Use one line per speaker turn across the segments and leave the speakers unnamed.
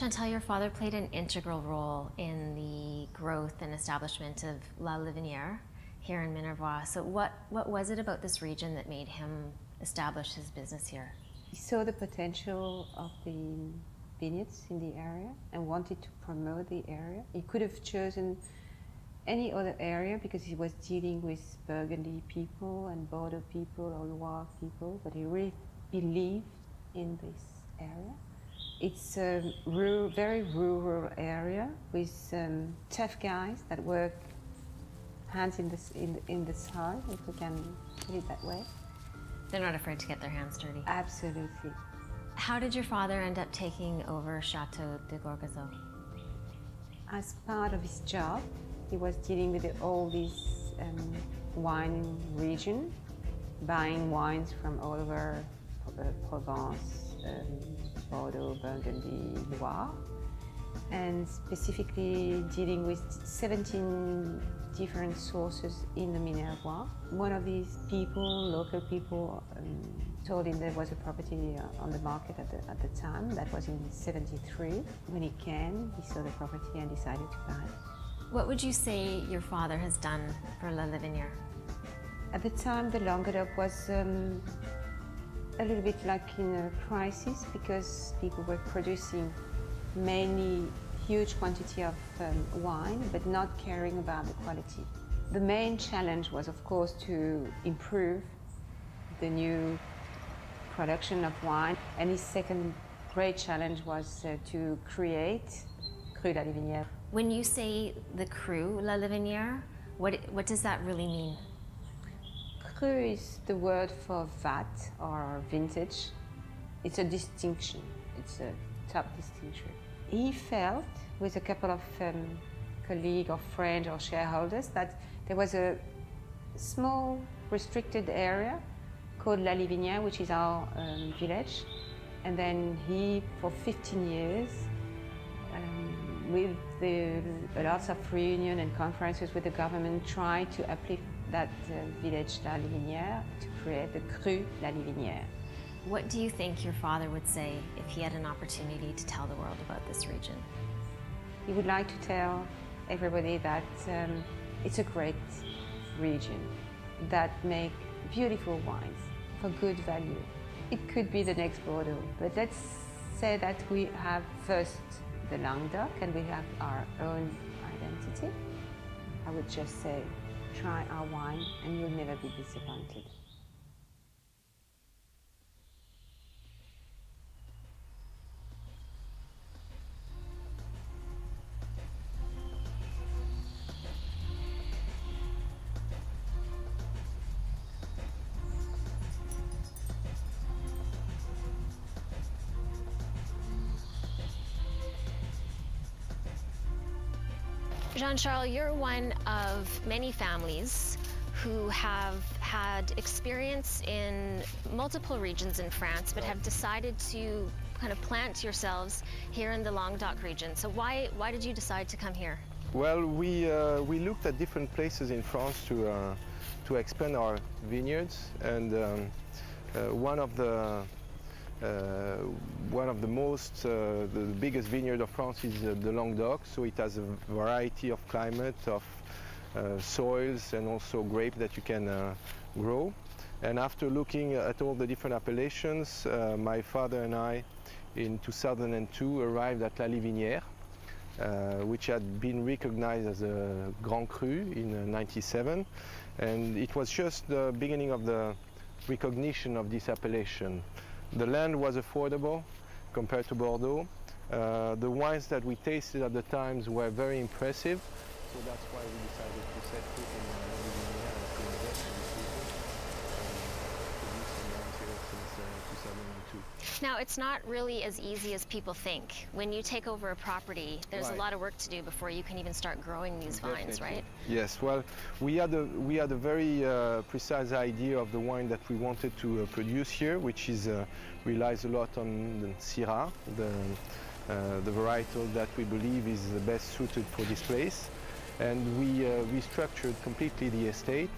Chantal, your father played an integral role in the growth and establishment of La Livinière here in Minervois. So what was it about this region that made him establish his business here?
He saw the potential of the vineyards in the area and wanted to promote the area. He could have chosen any other area because he was dealing with Burgundy people and Bordeaux people or Loire people, but he really believed in this area. It's a very rural area with tough guys that work hands in the side, if we can put it that way.
They're not afraid to get their hands dirty.
Absolutely.
How did your father end up taking over Chateau de Gorgazot?
As part of his job, he was dealing with all this wine region, buying wines from all over Provence, Bordeaux, Burgundy, Loire, and specifically dealing with 17 different sources in the Minervois. One of these people, local people, told him there was a property on the market at the time. That was in '73. When he came, he saw the property and decided to buy it.
What would you say your father has done for La Livinière?
At the time, the Languedoc was a little bit like in a crisis because people were producing mainly huge quantity of wine, but not caring about the quality. The main challenge was, of course, to improve the new production of wine. And his second great challenge was to create Cru La Livinière.
When you say the Cru La Livinière, what does that really mean?
Cru is the word for vat or vintage. It's a distinction. It's a top distinction. He felt, with a couple of colleagues or friends or shareholders, that there was a small restricted area called La Livinière, which is our village. And then he, for 15 years, with lots of reunions and conferences with the government, tried to uplift that village La Livinière to create the Cru La Livinière.
What do you think your father would say if he had an opportunity to tell the world about this region?
He would like to tell everybody that it's a great region that make beautiful wines for good value. It could be the next Bordeaux, but let's say that we have first the Languedoc and we have our own identity. I would just say, try our wine and you'll never be disappointed.
Jean-Charles, you're one of many families who have had experience in multiple regions in France, but have decided to kind of plant yourselves here in the Languedoc region. So why did you decide to come here?
Well, we looked at different places in France to expand our vineyards, and one of the biggest vineyard of France is the Languedoc, so it has a variety of climate, of soils, and also grape that you can grow. And after looking at all the different appellations, my father and I, in 2002, arrived at La Livinière, which had been recognized as a Grand Cru in '97, and it was just the beginning of the recognition of this appellation. The land was affordable compared to Bordeaux. The wines that we tasted at the times were very impressive. So that's why we decided to set foot in La Livinière and to invest in this region and produce some wines here since 2002.
Now, it's not really as easy as people think. When you take over a property, there's a lot of work to do before you can even start growing these vines, right?
Yes, well, we had a very precise idea of the wine that we wanted to produce here, which relies a lot on the Syrah, the varietal that we believe is the best suited for this place. And we restructured completely the estate.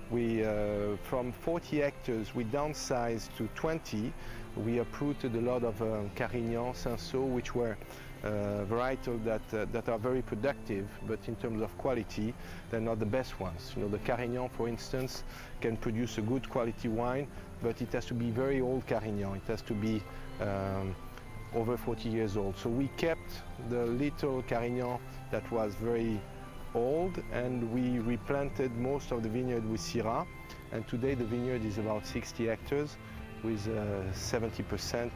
From 40 hectares, we downsized to 20. We uprooted a lot of Carignan, Cinsault, which were varietals that are very productive, but in terms of quality, they're not the best ones. You know, the Carignan, for instance, can produce a good quality wine, but it has to be very old Carignan. It has to be over 40 years old. So we kept the little Carignan that was very old, and we replanted most of the vineyard with Syrah. And today the vineyard is about 60 hectares with 70%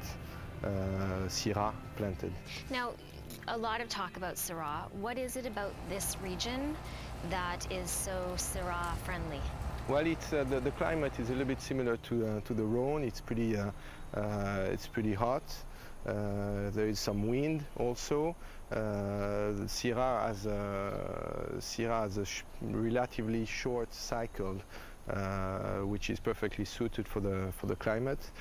Syrah planted.
Now, a lot of talk about Syrah. What is it about this region that is so Syrah friendly?
Well, the climate is a little bit similar to the Rhone. It's pretty hot. There is some wind also. Syrah has a relatively short cycle, which is perfectly suited for the climate.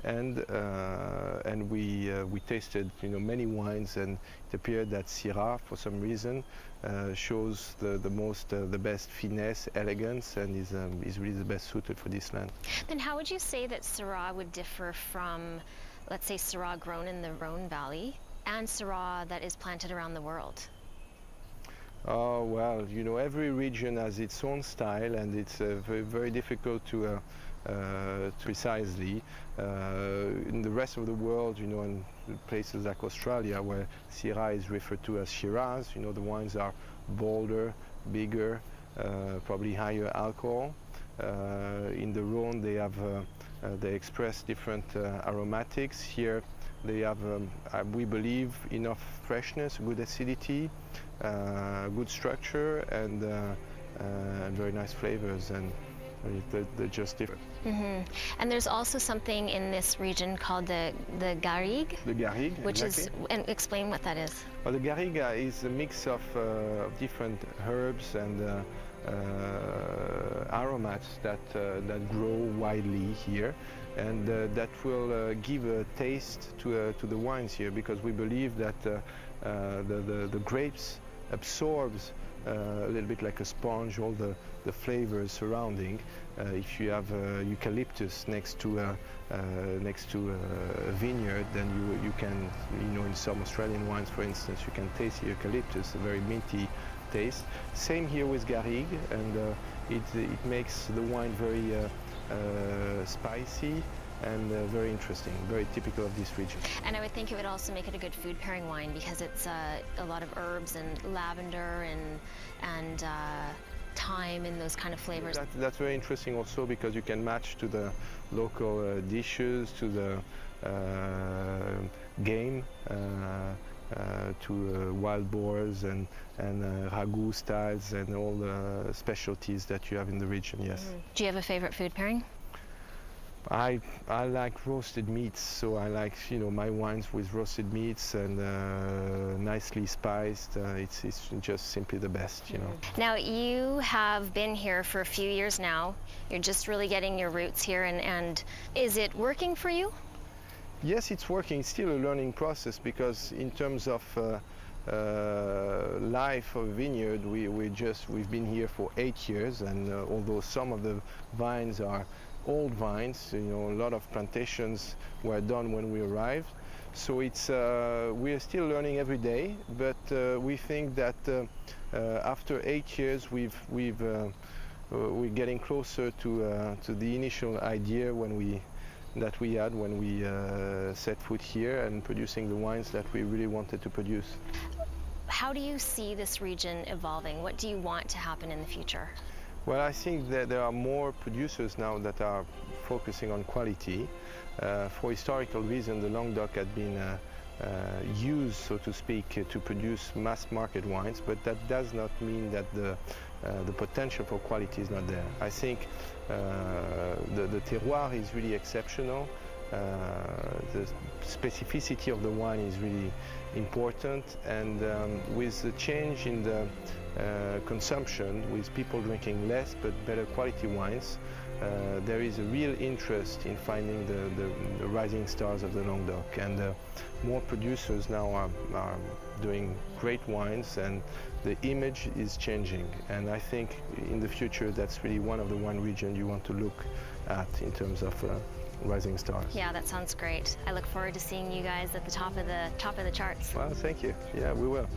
And we tasted, you know, many wines, and it appeared that Syrah, for some reason, shows the best finesse, elegance, and is really the best suited for this land.
Then how would you say that Syrah would differ from, let's say, Syrah grown in the Rhone Valley and Syrah that is planted around the world?
Oh, well, you know, every region has its own style, and it's very, very difficult to precisely. In the rest of the world, you know, in places like Australia, where Syrah is referred to as Shiraz, you know, the wines are bolder, bigger, probably higher alcohol. In the Rhone, they express different aromatics. Here, they have, we believe, enough freshness, good acidity, good structure, and very nice flavors, and they're just different.
Mm-hmm. And there's also something in this region called the Garrigue.
The Garrigue,
which
exactly.
is, and explain what that is.
Well, the Garrigue is a mix of different herbs and aromats that grow widely here, and that will give a taste to the wines here, because we believe that the grapes absorbs a little bit like a sponge all the flavors surrounding. If you have eucalyptus next to a vineyard, then you can, you know, in some Australian wines, for instance, you can taste the eucalyptus, a very minty taste. Same here with Garrigue, and it makes the wine very spicy and very interesting, very typical of this region.
And I would think it would also make it a good food pairing wine, because it's a lot of herbs and lavender and thyme and those kind of flavors.
That's very interesting also, because you can match to the local dishes, to the game, to wild boars and ragout styles and all the specialties that you have in the region, yes.
Mm-hmm. Do you have a favorite food pairing?
I like roasted meats, so I like, you know, my wines with roasted meats and nicely spiced. It's just simply the best, you know.
Now, you have been here for a few years now. You're just really getting your roots here, and is it working for you?
Yes, it's working. It's still a learning process, because in terms of life of vineyard, we've been here for 8 years, and although some of the vines are old vines, you know, a lot of plantations were done when we arrived. So it's we are still learning every day, but we think that after 8 years we're getting closer to the initial idea that we had when we set foot here and producing the wines that we really wanted to produce.
How do you see this region evolving? What do you want to happen in the future?
Well, I think that there are more producers now that are focusing on quality. For historical reasons, the Languedoc had been used, so to speak, to produce mass market wines, but that does not mean that the potential for quality is not there. I think the terroir is really exceptional. The specificity of the wine is really important, and with the change in the consumption, with people drinking less but better quality wines, there is a real interest in finding the rising stars of the Languedoc, and more producers now are doing great wines, and the image is changing, and I think in the future that's really one of the wine regions you want to look at in terms of rising stars.
Yeah, that sounds great. I look forward to seeing you guys at the top of the charts.
Well, thank you. Yeah, we will.